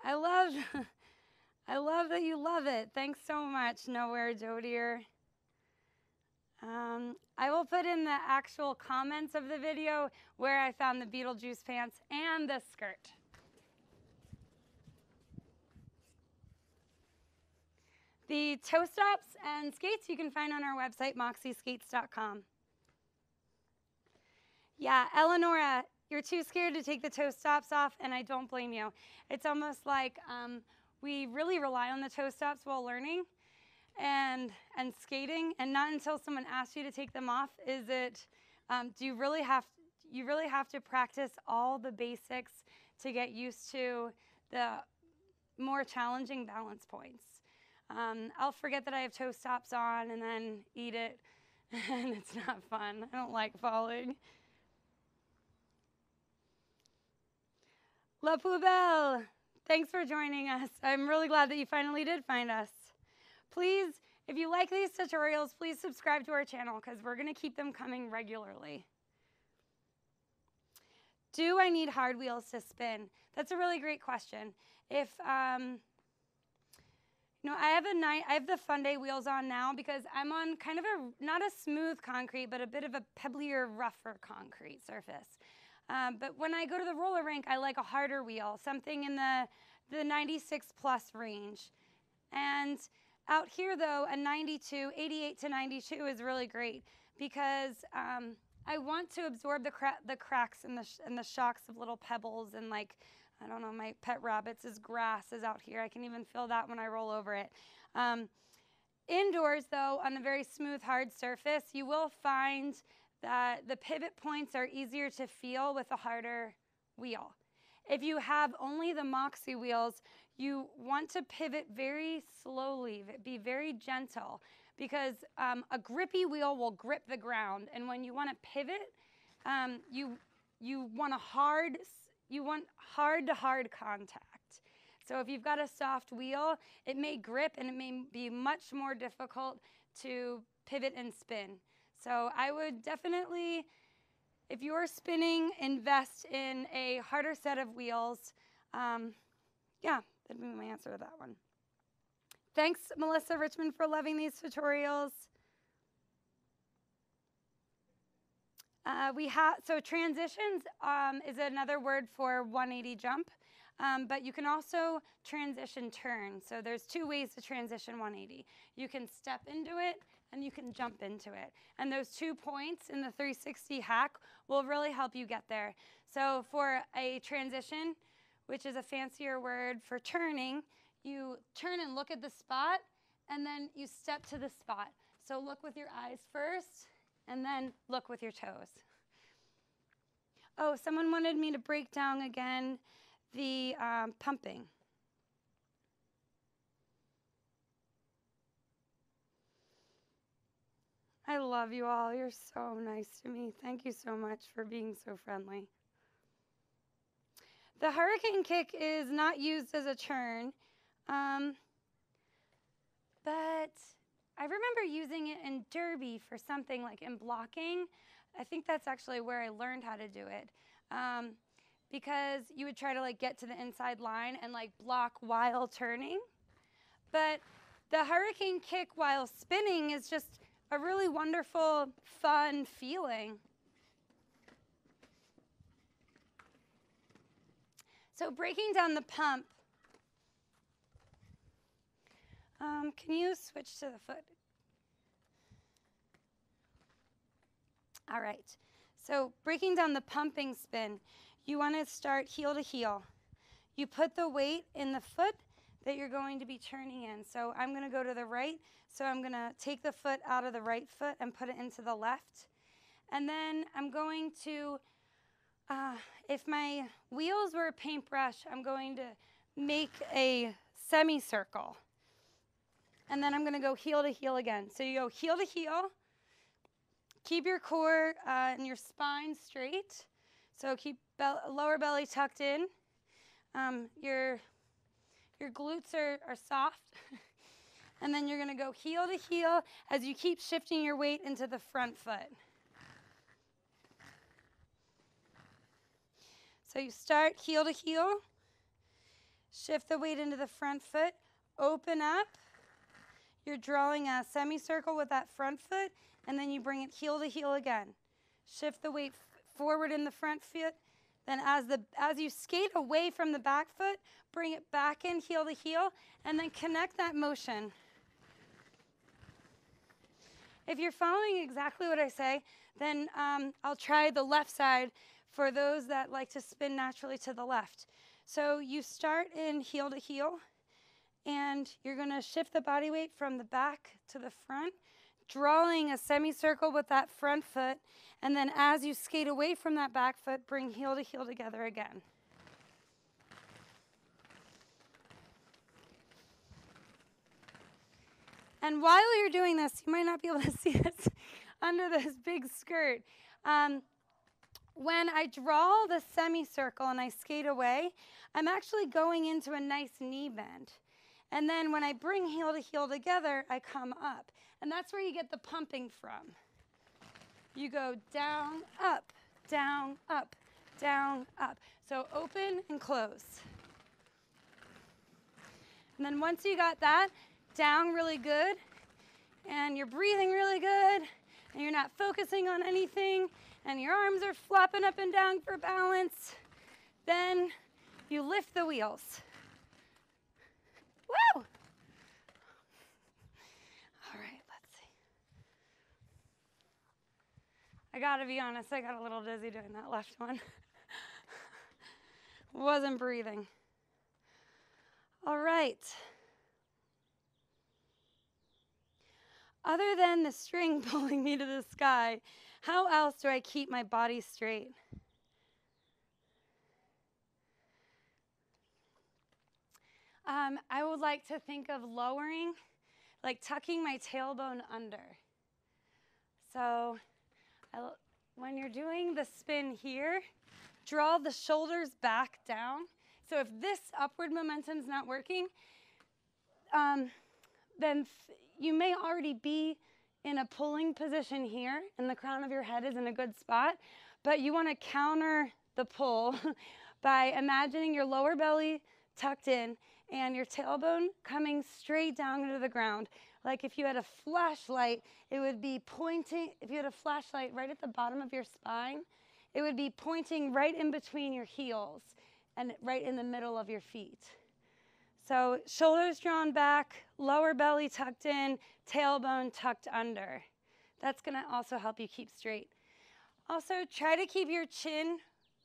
[SPEAKER 1] I love that you love it. Thanks so much, Nowhere Joe dear. I will put in the actual comments of the video where I found the Beetlejuice pants and the skirt. The toe stops and skates you can find on our website, moxieskates.com. Yeah, Eleonora, you're too scared to take the toe stops off, and I don't blame you. It's almost like we really rely on the toe stops while learning and skating, and not until someone asks you to take them off is it, you really have to practice all the basics to get used to the more challenging balance points. I'll forget that I have toe stops on and then eat it, and it's not fun. I don't like falling. La Poubelle, thanks for joining us. I'm really glad that you finally did find us. Please, if you like these tutorials, please subscribe to our channel because we're going to keep them coming regularly. Do I need hard wheels to spin? That's a really great question. If I have the Fun Day wheels on now because I'm on kind of not a smooth concrete, but a bit of a pebblier, rougher concrete surface. But when I go to the roller rink, I like a harder wheel, something in the 96 plus range. And out here, though, a 88 to 92 is really great because I want to absorb the cracks and the shocks of little pebbles and, like, I don't know, my pet rabbit's grass is out here. I can even feel that when I roll over it. Indoors, though, on a very smooth, hard surface, you will find that the pivot points are easier to feel with a harder wheel. If you have only the Moxie wheels, you want to pivot very slowly, be very gentle, because a grippy wheel will grip the ground, and when you want to pivot, you want hard to hard contact. So if you've got a soft wheel, it may grip and it may be much more difficult to pivot and spin. So I would definitely, if you're spinning, invest in a harder set of wheels. Yeah, that'd be my answer to that one. Thanks, Melissa Richmond, for loving these tutorials. So transitions is another word for 180 jump, but you can also transition turn. So there's two ways to transition 180. You can step into it and you can jump into it. And those 2 points in the 360 hack will really help you get there. So for a transition, which is a fancier word for turning, you turn and look at the spot, and then you step to the spot. So look with your eyes first, and then look with your toes. Oh, someone wanted me to break down again the pumping. I love you all. You're so nice to me. Thank you so much for being so friendly. The hurricane kick is not used as a turn, but I remember using it in derby for something like in blocking. I think that's actually where I learned how to do it, because you would try to like get to the inside line and like block while turning. But the hurricane kick while spinning is just a really wonderful, fun feeling. So breaking down the pump, can you switch to the foot? All right, so breaking down the pumping spin, you want to start heel to heel. You put the weight in the foot that you're going to be turning in. So I'm going to go to the right, so I'm going to take the foot out of the right foot and put it into the left. And then I'm going to, if my wheels were a paintbrush, I'm going to make a semicircle. And then I'm going to go heel to heel again. So you go heel to heel. Keep your core and your spine straight. So keep lower belly tucked in. Your glutes are soft. And then you're going to go heel to heel as you keep shifting your weight into the front foot. So you start heel to heel. Shift the weight into the front foot. Open up. you're drawing a semicircle with that front foot, and then you bring it heel to heel again. Shift the weight forward in the front foot. Then as you skate away from the back foot, bring it back in heel to heel, and then connect that motion. If you're following exactly what I say, then I'll try the left side for those that like to spin naturally to the left. So you start in heel to heel, and you're going to shift the body weight from the back to the front, drawing a semicircle with that front foot, and then as you skate away from that back foot, bring heel to heel together again. And while you're doing this, you might not be able to see this under this big skirt. When I draw the semicircle and I skate away, I'm actually going into a nice knee bend. And then when I bring heel to heel together, I come up. And that's where you get the pumping from. You go down, up, down, up, down, up. So open and close. And then once you got that down really good, and you're breathing really good, and you're not focusing on anything, and your arms are flopping up and down for balance, then you lift the wheels. Woo! All right, let's see. I gotta be honest, I got a little dizzy doing that left one. Wasn't breathing. All right. Other than the string pulling me to the sky, how else do I keep my body straight? I would like to think of lowering, like tucking my tailbone under. So when you're doing the spin here, draw the shoulders back down. So if this upward momentum is not working, then you may already be in a pulling position here, and the crown of your head is in a good spot, but you want to counter the pull by imagining your lower belly tucked in and your tailbone coming straight down into the ground. Like if you had a flashlight, it would be pointing, if you had a flashlight right at the bottom of your spine, it would be pointing right in between your heels and right in the middle of your feet. So shoulders drawn back, lower belly tucked in, tailbone tucked under. That's going to also help you keep straight. Also, try to keep your chin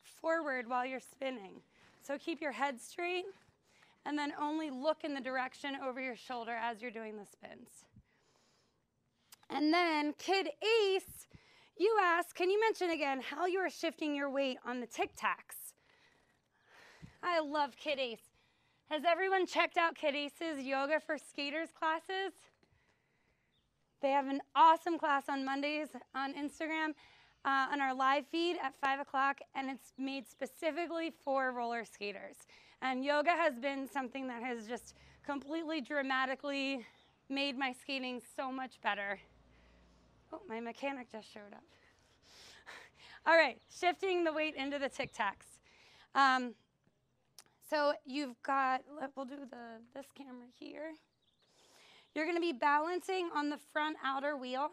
[SPEAKER 1] forward while you're spinning. So keep your head straight, and then only look in the direction over your shoulder as you're doing the spins. And then, Kid Ace, you asked, can you mention again how you are shifting your weight on the Tic Tacs? I love Kid Ace. Has everyone checked out Kid Ace's Yoga for Skaters classes? They have an awesome class on Mondays on Instagram on our live feed at 5 o'clock, and it's made specifically for roller skaters. And yoga has been something that has just completely dramatically made my skating so much better. Oh, my mechanic just showed up. All right, shifting the weight into the Tic Tacs. So you've got, we'll do this camera here. You're going to be balancing on the front outer wheel,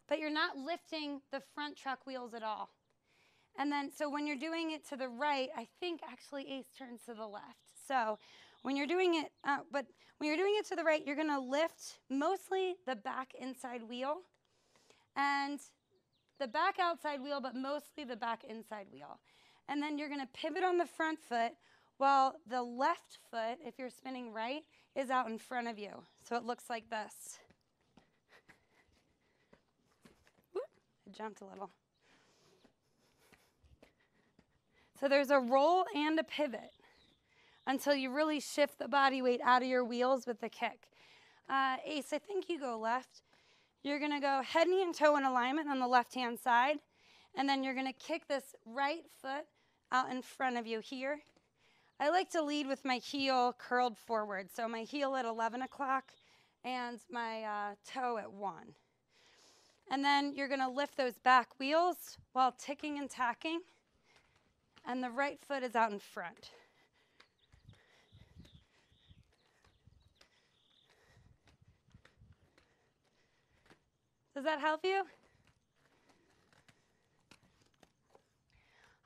[SPEAKER 1] but you're not lifting the front truck wheels at all. And then, so when you're doing it to the right, I think actually Ace turns to the left. So when you're doing it, to the right, you're going to lift mostly the back inside wheel and the back outside wheel, but mostly the back inside wheel. And then you're going to pivot on the front foot, while the left foot, if you're spinning right, is out in front of you. So it looks like this. Whoop, I jumped a little. So there's a roll and a pivot until you really shift the body weight out of your wheels with the kick. Ace, I think you go left. You're going to go head, knee, and toe in alignment on the left-hand side, and then you're going to kick this right foot out in front of you here. I like to lead with my heel curled forward, so my heel at 11 o'clock and my toe at 1. And then you're going to lift those back wheels while ticking and tacking, and the right foot is out in front. Does that help you?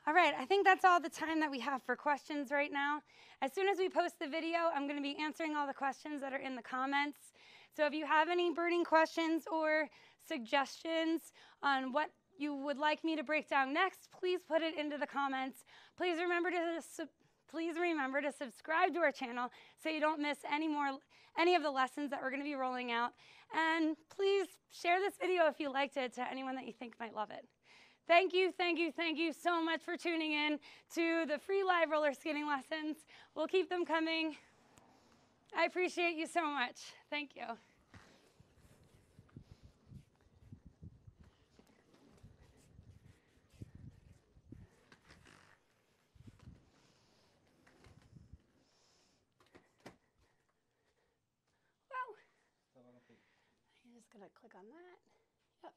[SPEAKER 1] All right, I think that's all the time that we have for questions right now. As soon as we post the video, I'm going to be answering all the questions that are in the comments. So if you have any burning questions or suggestions on what you would like me to break down next, please put it into the comments. Please remember to subscribe to our channel so you don't miss any of the lessons that we're going to be rolling out. And please share this video if you liked it to anyone that you think might love it. Thank you so much for tuning in to the free live roller skating lessons. We'll keep them coming. I appreciate you so much. Thank you. Wow. I'm just going to click on that. Yep.